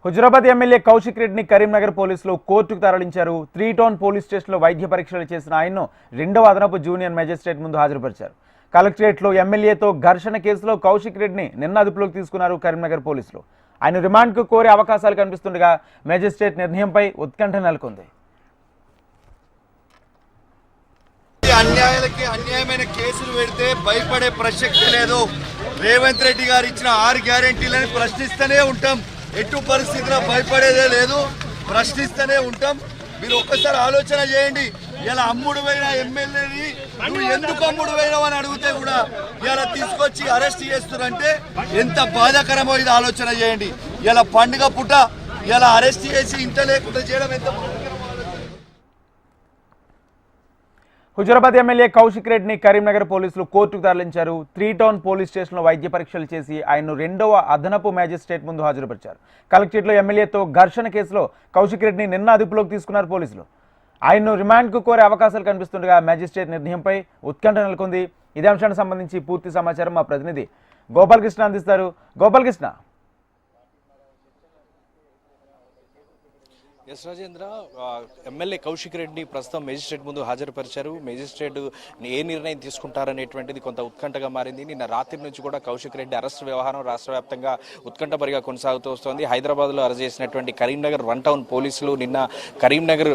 Huzurabad MLA Kaushik రెడ్డిని కరీంనగర్ పోలీసులు కోర్టుకు తరలించారు. 3 టౌన్ పోలీస్ స్టేషన్లో వైద్య పరీక్షలు చేసిన ఆయన్ను రెండవ అదనపు జూనియర్ మేజిస్ట్రేట్ ముందు హాజరుపరిచారు. కలెక్టరేట్లో ఎమ్మెల్యేతో ఘర్షణ కేసులో కౌశిక్ రెడ్డిని నిన్న అదుపులోకి తీసుకున్నారు కరీంనగర్ పోలీసులు. ఆయన రిమాండ్కు కోరే అవకాశాలు కనిపిస్తుండగా మేజిస్ట్రేట్ నిర్ణయంపై ఉత్కంఠ నెలకొంది. అన్యాయమైన కేసులు పెడితే భయపడే ప్రసక్తి లేదు. రేవంత్ రెడ్డి గారు ఇచ్చిన 6 గ్యారెంటీలను ప్రశ్నిస్తూనే ఉంటాం. ఎటు పరిస్థితిలో భయపడేదే లేదు, ప్రశ్నిస్తూనే ఉంటాం. మీరు ఒక్కసారి ఆలోచన చేయండి. ఇలా అమ్ముడు పోయిన ఎమ్మెల్యేని నువ్వు ఎందుకు అమ్ముడు పోయినావు అని అడిగితే కూడా ఇలా తీసుకొచ్చి అరెస్ట్ చేస్తున్నారంటే ఎంత బాధాకరమో ఇది ఆలోచన చేయండి. ఇలా పండుగ పుట్ట ఇలా అరెస్ట్ చేసి ఇంట లేకుండా చేయడం ఎంత. హుజురాబాద్ ఎమ్మెల్యే కౌశిక్ రెడ్డిని కరీంనగర్ పోలీసులు కోర్టుకు తరలించారు. 3 టౌన్ పోలీస్ స్టేషన్లో వైద్య పరీక్షలు చేసి ఆయన్ను రెండవ అదనపు మేజిస్ట్రేట్ ముందు హాజరుపరిచారు. కలెక్టరేట్లో ఎమ్మెల్యేతో ఘర్షణ కేసులో కౌశిక్ రెడ్డిని నిన్న అదుపులోకి తీసుకున్నారు పోలీసులు. ఆయన్ను రిమాండ్కు కోరే అవకాశాలు కనిపిస్తుండగా మేజిస్ట్రేట్ నిర్ణయంపై ఉత్కంఠ నెలకొంది. ఇదే అంశానికి సంబంధించి పూర్తి సమాచారం మా ప్రతినిధి గోపాలకృష్ణ అందిస్తారు. గోపాలకృష్ణ. ఎస్ రాజేంద్ర, ఎమ్మెల్యే కౌశిక్ రెడ్డిని ప్రస్తుతం మేజిస్ట్రేట్ ముందు హాజరుపరిచారు. మేజిస్ట్రేట్ ఏ నిర్ణయం తీసుకుంటారనేటువంటిది కొంత ఉత్కంఠగా మారింది. నిన్న రాత్రి నుంచి కూడా కౌశిక్ రెడ్డి అరెస్ట్ వ్యవహారం రాష్ట్ర వ్యాప్తంగా ఉత్కంఠభరిగా కొనసాగుతూ వస్తోంది. హైదరాబాద్లో అరెస్ట్ చేసినటువంటి కరీంనగర్ 1 టౌన్ పోలీసులు నిన్న కరీంనగర్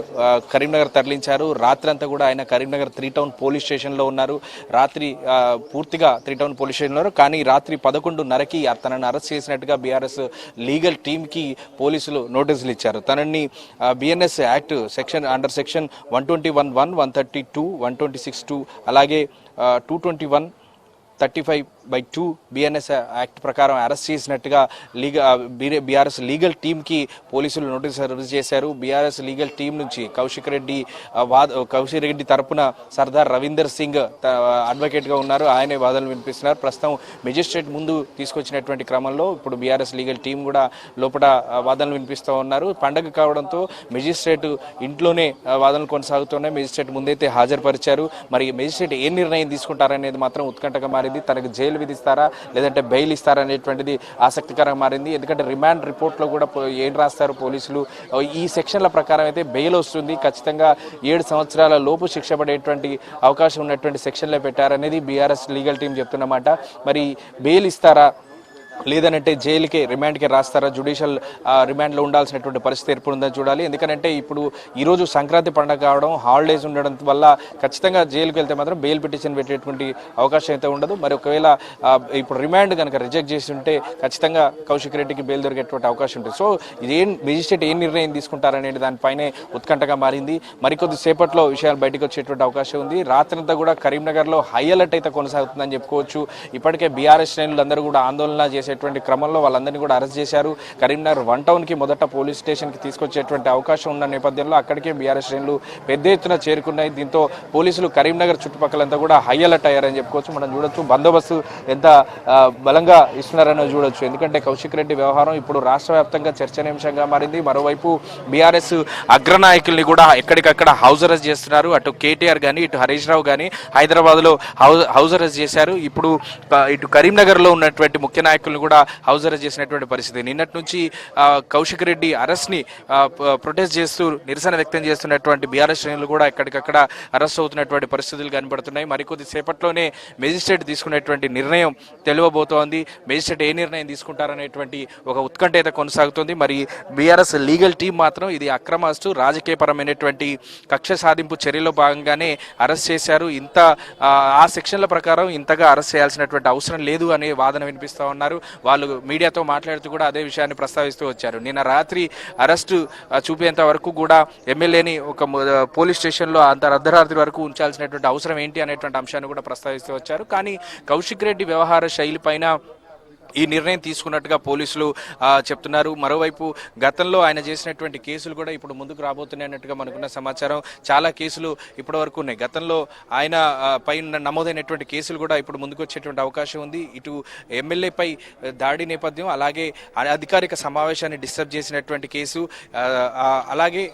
తరలించారు. రాత్రంతా కూడా ఆయన కరీంనగర్ 3 టౌన్ పోలీస్ స్టేషన్లో ఉన్నారు. రాత్రి పూర్తిగా 3 టౌన్ పోలీస్ స్టేషన్లో ఉన్నారు. కానీ రాత్రి 11:30కి తనను అరెస్ట్ చేసినట్టుగా బీఆర్ఎస్ లీగల్ టీమ్కి పోలీసులు నోటీసులు ఇచ్చారు. తనని బిఎన్ఎస్ యాక్ట్ అండర్ సెక్షన్ 121(1), 132, 126(2) అలాగే 221(35)(2) బిఎన్ఎస్ యాక్ట్ ప్రకారం అరెస్ట్ చేసినట్టుగా బీఆర్ఎస్ లీగల్ టీమ్కి పోలీసులు నోటీసు సర్వ్ చేశారు. బీఆర్ఎస్ లీగల్ టీం నుంచి కౌశిక్ రెడ్డి తరపున సర్దార్ రవీందర్ సింగ్ అడ్వకేట్గా ఉన్నారు. ఆయనే వాదనలు వినిపిస్తున్నారు. ప్రస్తుతం మెజిస్ట్రేట్ ముందు తీసుకొచ్చినటువంటి క్రమంలో ఇప్పుడు బీఆర్ఎస్ లీగల్ టీం కూడా లోపల వాదనలు వినిపిస్తూ ఉన్నారు. పండగ కావడంతో మెజిస్ట్రేట్ ఇంట్లోనే వాదనలు కొనసాగుతున్నాయి. మెజిస్ట్రేట్ ముందైతే హాజరుపరిచారు. మరి మెజిస్ట్రేట్ ఏ నిర్ణయం తీసుకుంటారనేది మాత్రం ఉత్కంఠగా మారింది. తనకు జైలు విధిస్తారా లేదంటే బెయిల్ ఇస్తారా అనేటువంటిది ఆసక్తికరంగా మారింది. ఎందుకంటే రిమాండ్ రిపోర్ట్లో కూడా ఏం రాస్తారు పోలీసులు, ఈ సెక్షన్ల ప్రకారం అయితే బెయిల్ వస్తుంది, ఖచ్చితంగా 7 సంవత్సరాల లోపు శిక్ష పడేటువంటి అవకాశం ఉన్నటువంటి సెక్షన్లే పెట్టారనేది బీఆర్ఎస్ లీగల్ టీం చెప్తున్నమాట. మరి బెయిల్ ఇస్తారా లేదనంటే జైలుకే రిమాండ్కే రాస్తారా, జ్యుడిషియల్ రిమాండ్లో ఉండాల్సినటువంటి పరిస్థితి ఏర్పడిందని చూడాలి. ఎందుకంటే ఇప్పుడు ఈరోజు సంక్రాంతి పండుగ కావడం, హాలిడేస్ ఉండడం వల్ల ఖచ్చితంగా జైలుకి వెళ్తే మాత్రం బెయిల్ పిటిషన్ పెట్టేటువంటి అవకాశం అయితే ఉండదు. మరి ఒకవేళ ఇప్పుడు రిమాండ్ కనుక రిజెక్ట్ చేసి ఉంటే ఖచ్చితంగా కౌశిక్ రెడ్డికి బెయిల్ దొరికేటువంటి అవకాశం ఉంటుంది. సో మెజిస్ట్రేట్ ఏం నిర్ణయం తీసుకుంటారనేది దానిపైనే ఉత్కంఠగా మారింది. మరికొద్ది సేపట్లో విషయాలు బయటకు వచ్చేటువంటి అవకాశం ఉంది. రాత్రంతా కూడా కరీంనగర్లో హై అలర్ట్ అయితే కొనసాగుతుందని చెప్పుకోవచ్చు. ఇప్పటికే బీఆర్ఎస్ శ్రేణులు అందరూ కూడా ఆందోళన చేసేటువంటి క్రమంలో వాళ్ళందరినీ కూడా అరెస్ట్ చేశారు. కరీంనగర్ 1 టౌన్కి మొదట పోలీస్ స్టేషన్కి తీసుకొచ్చేటువంటి అవకాశం ఉన్న నేపథ్యంలో అక్కడికే బీఆర్ఎస్ శ్రేణులు పెద్ద ఎత్తున చేరుకున్నాయి. దీంతో పోలీసులు కరీంనగర్ చుట్టుపక్కలంతా కూడా హై అలర్ట్ అయ్యారని చెప్పుకోవచ్చు. మనం చూడొచ్చు బందోబస్తు ఎంత బలంగా ఇస్తున్నారని చూడొచ్చు. ఎందుకంటే కౌశిక్ రెడ్డి వ్యవహారం ఇప్పుడు రాష్ట్ర వ్యాప్తంగా చర్చనీయాంశంగా మారింది. మరోవైపు బీఆర్ఎస్ అగ్రనాయకుల్ని కూడా ఎక్కడికక్కడ హౌస్ అరెస్ట్ చేస్తున్నారు. అటు కేటీఆర్ కానీ ఇటు హరీష్ రావు కానీ హైదరాబాద్లో హౌస్ అరెస్ట్ చేశారు. ఇప్పుడు ఇటు కరీంనగర్లో ఉన్నటువంటి ముఖ్య నాయకులను కూడా హౌస్ అరెస్ట్ చేసినటువంటి పరిస్థితి. నిన్నటి నుంచి కౌశిక్ రెడ్డి అరెస్ట్ని ప్రొటెస్ట్ చేస్తూ నిరసన వ్యక్తం చేస్తున్నటువంటి బీఆర్ఎస్ శ్రేణులు కూడా ఎక్కడికక్కడ అరెస్ట్ అవుతున్నటువంటి పరిస్థితులు కనబడుతున్నాయి. మరికొద్ది సేపట్లోనే మెజిస్ట్రేట్ తీసుకునేటువంటి నిర్ణయం తెలియబోతోంది. మెజిస్ట్రేట్ ఏ నిర్ణయం తీసుకుంటారనేటువంటి ఒక ఉత్కంఠ అయితే కొనసాగుతుంది. మరి బీఆర్ఎస్ లీగల్ టీం మాత్రం ఇది అక్రమాస్తు రాజకీయపరమైనటువంటి కక్ష సాధింపు చర్యలో భాగంగానే అరెస్ట్ చేశారు. ఆ సెక్షన్ల ప్రకారం ఇంతగా అరెస్ట్ చేయాల్సినటువంటి అవసరం లేదు అనే వాదన వినిపిస్తూ ఉన్నారు. వాళ్ళు మీడియాతో మాట్లాడుతూ కూడా అదే విషయాన్ని ప్రస్తావిస్తూ వచ్చారు. నిన్న రాత్రి అరెస్టు చూపేంత వరకు కూడా ఎమ్మెల్యేని ఒక పోలీస్ స్టేషన్లో అంత అర్ధరాత్రి వరకు ఉంచాల్సినటువంటి అవసరం ఏంటి అనేటువంటి అంశాన్ని కూడా ప్రస్తావిస్తూ వచ్చారు. కానీ కౌశిక్ రెడ్డి వ్యవహార శైలి పైన ఈ నిర్ణయం తీసుకున్నట్టుగా పోలీసులు చెప్తున్నారు. మరోవైపు గతంలో ఆయన చేసినటువంటి కేసులు కూడా ఇప్పుడు ముందుకు రాబోతున్నాయి అన్నట్టుగా మనకున్న సమాచారం. చాలా కేసులు ఇప్పటి వరకు ఉన్నాయి. గతంలో ఆయన పైన నమోదైనటువంటి కేసులు కూడా ఇప్పుడు ముందుకు వచ్చేటువంటి అవకాశం ఉంది. ఇటు ఎమ్మెల్యేపై దాడి నేపథ్యం, అలాగే అధికారిక సమావేశాన్ని డిస్టర్బ్ చేసినటువంటి కేసు, అలాగే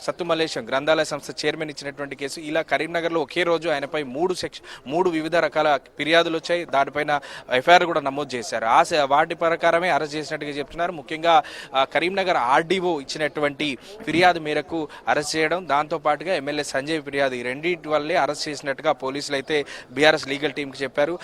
సత్తు మల్లేశం గ్రంథాలయ సంస్థ చైర్మన్ ఇచ్చినటువంటి కేసు, ఇలా కరీంనగర్లో ఒకే రోజు ఆయనపై 3 వివిధ రకాల ఫిర్యాదులు వచ్చాయి. దానిపైన ఎఫ్ఐఆర్ కూడా నమోదు చేశారు. ఆ వాటి ప్రకారమే అరెస్ట్ చేసినట్టుగా చెప్తున్నారు. ముఖ్యంగా కరీంనగర్ ఆర్డీఓ ఇచ్చినటువంటి ఫిర్యాదు మేరకు అరెస్ట్ చేయడం, దాంతో పాటుగా ఎమ్మెల్యే సంజయ్ ఫిర్యాదు ఈ రెండింటి వల్లే అరెస్ట్ చేసినట్టుగా పోలీసులు అయితే బీఆర్ఎస్ లీగల్ టీంకి చెప్పారు.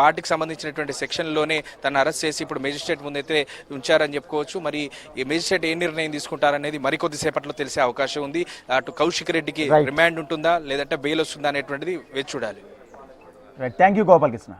వాటికి సంబంధించినటువంటి సెక్షన్లోనే తను అరెస్ట్ చేసి ఇప్పుడు మేజిస్ట్రేట్ ముందైతే ఉంచారని చెప్పుకోవచ్చు. మరి ఈ మేజిస్ట్రేట్ ఏ నిర్ణయం తీసుకుంటారనేది మరికొద్దిసేపట్లో తెలిసే అవకాశం ఉంది. అటు కౌశిక్ రెడ్డికి రిమాండ్ ఉంటుందా లేదంటే బెయిల్ వస్తుందా అనేటువంటిది వేచి చూడాలి. Thank you Gopal Krishna.